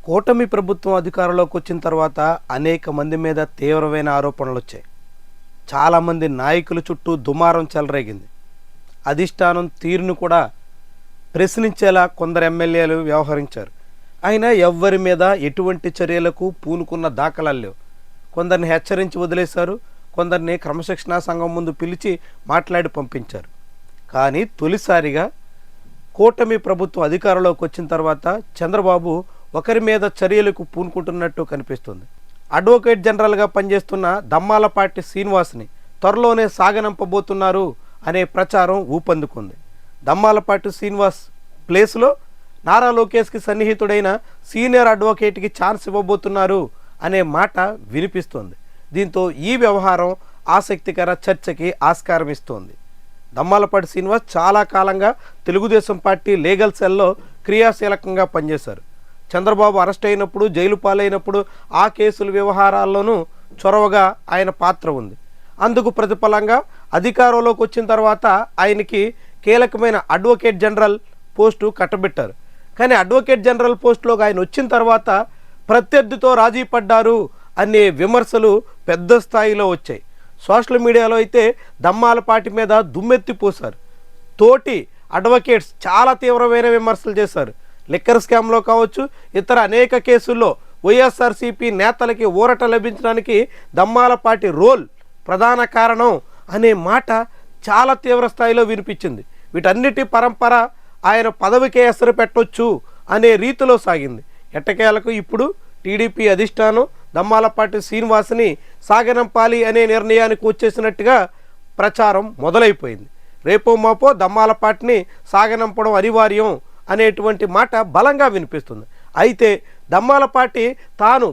కూటమి ప్రభుత్వం అధికారంలోకి వచ్చిన తర్వాత అనేక మంది మీద తీవ్రమైన ఆరోపణలు వచ్చాయి. చాలామంది నాయకుల చుట్టూ దుమారం చెలరేగింది. అధిష్టానం తీరును కూడా ప్రశ్నించేలా కొందరు ఎమ్మెల్యేలు వ్యవహరించారు. అయినా ఎవ్వరి మీద ఎటువంటి చర్యలకు పూనుకున్న దాఖలాలు లేవు. కొందరిని హెచ్చరించి వదిలేశారు, కొందరిని క్రమశిక్షణా సంఘం ముందు పిలిచి మాట్లాడి పంపించారు. కానీ తొలిసారిగా కూటమి ప్రభుత్వం అధికారంలోకి వచ్చిన తర్వాత చంద్రబాబు ఒకరి మీద చర్యలకు పూనుకుంటున్నట్టు కనిపిస్తుంది. అడ్వకేట్ జనరల్గా పనిచేస్తున్న దమ్మాలపాటి శ్రీనివాస్ని త్వరలోనే సాగనంపబోతున్నారు అనే ప్రచారం ఊపందుకుంది. దమ్మాలపాటి శ్రీనివాస్ ప్లేస్లో నారా లోకేష్కి సన్నిహితుడైన సీనియర్ అడ్వకేట్కి ఛాన్స్ ఇవ్వబోతున్నారు అనే మాట వినిపిస్తోంది. దీంతో ఈ వ్యవహారం ఆసక్తికర చర్చకి ఆస్కారం ఇస్తోంది. దమ్మాలపాటి శ్రీనివాస్ చాలా కాలంగా తెలుగుదేశం పార్టీ లీగల్ సెల్లో క్రియాశీలకంగా పనిచేశారు. చంద్రబాబు అరెస్ట్ అయినప్పుడు, జైలు పాలైనప్పుడు ఆ కేసుల వ్యవహారాల్లోనూ చొరవగా ఆయన పాత్ర ఉంది. అందుకు ప్రతిఫలంగా అధికారంలోకి వచ్చిన తర్వాత ఆయనకి కీలకమైన అడ్వకేట్ జనరల్ పోస్టు కట్టబెట్టారు. కానీ అడ్వకేట్ జనరల్ పోస్టులోకి ఆయన వచ్చిన తర్వాత ప్రత్యర్థితో రాజీ పడ్డారు అనే విమర్శలు పెద్ద స్థాయిలో వచ్చాయి. సోషల్ మీడియాలో అయితే దమ్మాలపాటి మీద దుమ్మెత్తిపోశారు. తోటి అడ్వకేట్స్ చాలా తీవ్రమైన విమర్శలు చేశారు. లిక్కర్ స్కామ్లో కావచ్చు, ఇతర అనేక కేసుల్లో వైఎస్ఆర్సీపీ నేతలకి ఊరట లభించడానికి దమ్మాలపాటి రోల్ ప్రధాన కారణం అనే మాట చాలా తీవ్ర స్థాయిలో వినిపించింది. వీటన్నిటి పరంపర ఆయన పదవికే ఎసరు పెట్టొచ్చు అనే రీతిలో సాగింది. ఎట్టకేలకు ఇప్పుడు టీడీపీ అధిష్టానం దమ్మాలపాటి శ్రీనివాస్ని సాగనంపాలి అనే నిర్ణయానికి వచ్చేసినట్టుగా ప్రచారం మొదలైపోయింది. రేపో మాపో దమ్మాలపాటిని సాగనంపడం అనివార్యం అనేటువంటి మాట బలంగా వినిపిస్తుంది. అయితే దమ్మాలపాటి తాను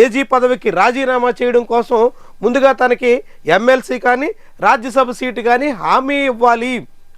ఏజీ పదవికి రాజీనామా చేయడం కోసం ముందుగా తనకి ఎమ్మెల్సీ కానీ రాజ్యసభ సీటు కానీ హామీ ఇవ్వాలి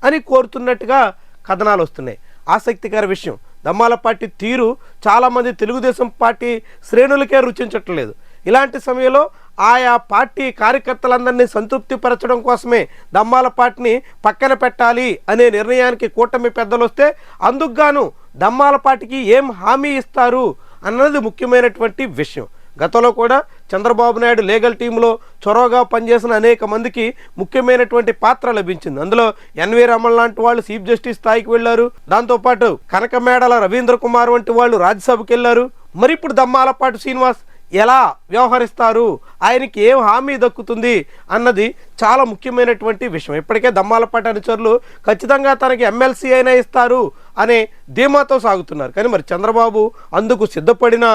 అని కోరుతున్నట్టుగా కథనాలు వస్తున్నాయి. ఆసక్తికర విషయం, దమ్మాలపాటి తీరు చాలామంది తెలుగుదేశం పార్టీ శ్రేణులకే రుచించట్లేదు. ఇలాంటి సమయంలో ఆయా పార్టీ కార్యకర్తలందరినీ సంతృప్తిపరచడం కోసమే దమ్మాలపాటిని పక్కన పెట్టాలి అనే నిర్ణయానికి కూటమి పెద్దలు వస్తే అందుకు గాను దమ్మాలపాటికి ఏం హామీ ఇస్తారు అన్నది ముఖ్యమైనటువంటి విషయం. గతంలో కూడా చంద్రబాబు నాయుడు లీగల్ టీంలో చొరవగా పనిచేసిన అనేక మందికి ముఖ్యమైనటువంటి పాత్ర లభించింది. అందులో ఎన్వి రమణ లాంటి వాళ్ళు చీఫ్ జస్టిస్ స్థాయికి వెళ్లారు. దాంతోపాటు కనకమేడల రవీంద్ర కుమార్ వంటి వాళ్ళు రాజ్యసభకి వెళ్లారు. మరి ఇప్పుడు దమ్మాలపాటి శ్రీనివాస్ ఎలా వ్యవహరిస్తారు, ఆయనకి ఏం హామీ దక్కుతుంది అన్నది చాలా ముఖ్యమైనటువంటి విషయం. ఇప్పటికే దమ్మాలపాటి అనుచరులు ఖచ్చితంగా తనకి ఎమ్మెల్సీ అయినా ఇస్తారు అనే ధీమాతో సాగుతున్నారు. కానీ మరి చంద్రబాబు అందుకు సిద్ధపడిన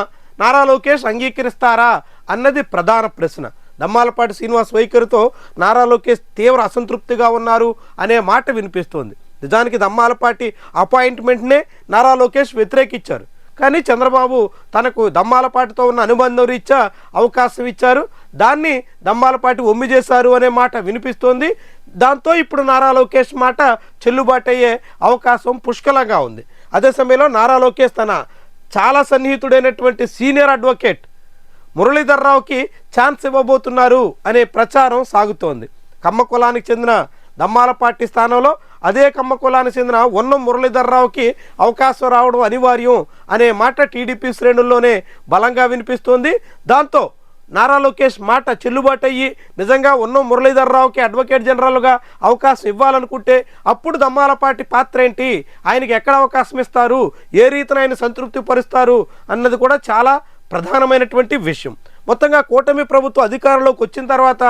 నారా లోకేష్ అంగీకరిస్తారా అన్నది ప్రధాన ప్రశ్న. దమ్మాలపాటి శ్రీనివాస్ వైఖరితో నారా లోకేష్ తీవ్ర అసంతృప్తిగా ఉన్నారు అనే మాట వినిపిస్తోంది. నిజానికి దమ్మాలపాటి అపాయింట్మెంట్నే నారా లోకేష్ వ్యతిరేకించారు. కానీ చంద్రబాబు తనకు దమ్మాలపాటితో ఉన్న అనుబంధం రీత్యా అవకాశం ఇచ్చారు. దాన్ని దమ్మాలపాటి ఒమ్మి చేశారు అనే మాట వినిపిస్తోంది. దాంతో ఇప్పుడు నారా లోకేష్ మాట చెల్లుబాటు అయ్యే అవకాశం పుష్కలంగా ఉంది. అదే సమయంలో నారా లోకేష్ తన చాలా సన్నిహితుడైనటువంటి సీనియర్ అడ్వకేట్ మురళీధర్ రావుకి ఛాన్స్ ఇవ్వబోతున్నారు అనే ప్రచారం సాగుతోంది. కమ్మ కులానికి చెందిన దమ్మాలపాటి స్థానంలో అదే కమ్మ కులానికి చెందిన ఉన్నం మురళీధర్ రావుకి అవకాశం రావడం అనివార్యం అనే మాట టీడీపీ శ్రేణుల్లోనే బలంగా వినిపిస్తోంది. దాంతో నారా లోకేష్ మాట చెల్లుబాటు అయ్యి నిజంగా ఉన్నం మురళీధర్ రావుకి అడ్వకేట్ జనరల్గా అవకాశం ఇవ్వాలనుకుంటే అప్పుడు దమ్మాలపాటి పాత్ర ఏంటి, ఆయనకి ఎక్కడ అవకాశం ఇస్తారు, ఏ రీతిన ఆయన సంతృప్తి పరుస్తారు అన్నది కూడా చాలా ప్రధానమైనటువంటి విషయం. మొత్తంగా కూటమి ప్రభుత్వం అధికారంలోకి వచ్చిన తర్వాత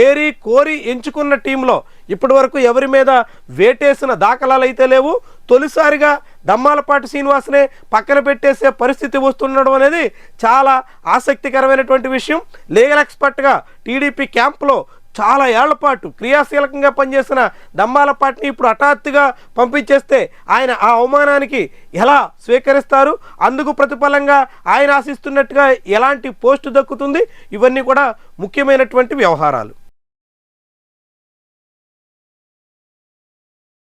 ఏరి కోరి ఎంచుకున్న టీంలో ఇప్పటి వరకు ఎవరి మీద వేటేసిన దాఖలాలు అయితే లేవు. తొలిసారిగా దమ్మాలపాటి శ్రీనివాస్నే పక్కన పెట్టేసే పరిస్థితి వస్తుండడం అనేది చాలా ఆసక్తికరమైనటువంటి విషయం. లీగల్ ఎక్స్పర్ట్గా టీడీపీ క్యాంప్లో చాలా ఏళ్ల పాటు క్రియాశీలకంగా పనిచేసిన దమ్మాలపాటిని ఇప్పుడు హఠాత్తుగా పంపించేస్తే ఆయన ఆ అవమానానికి ఎలా స్వీకరిస్తారు, అందుకు ప్రతిఫలంగా ఆయన ఆశిస్తున్నట్టుగా ఎలాంటి పోస్టు దక్కుతుంది, ఇవన్నీ కూడా ముఖ్యమైనటువంటి వ్యవహారాలు.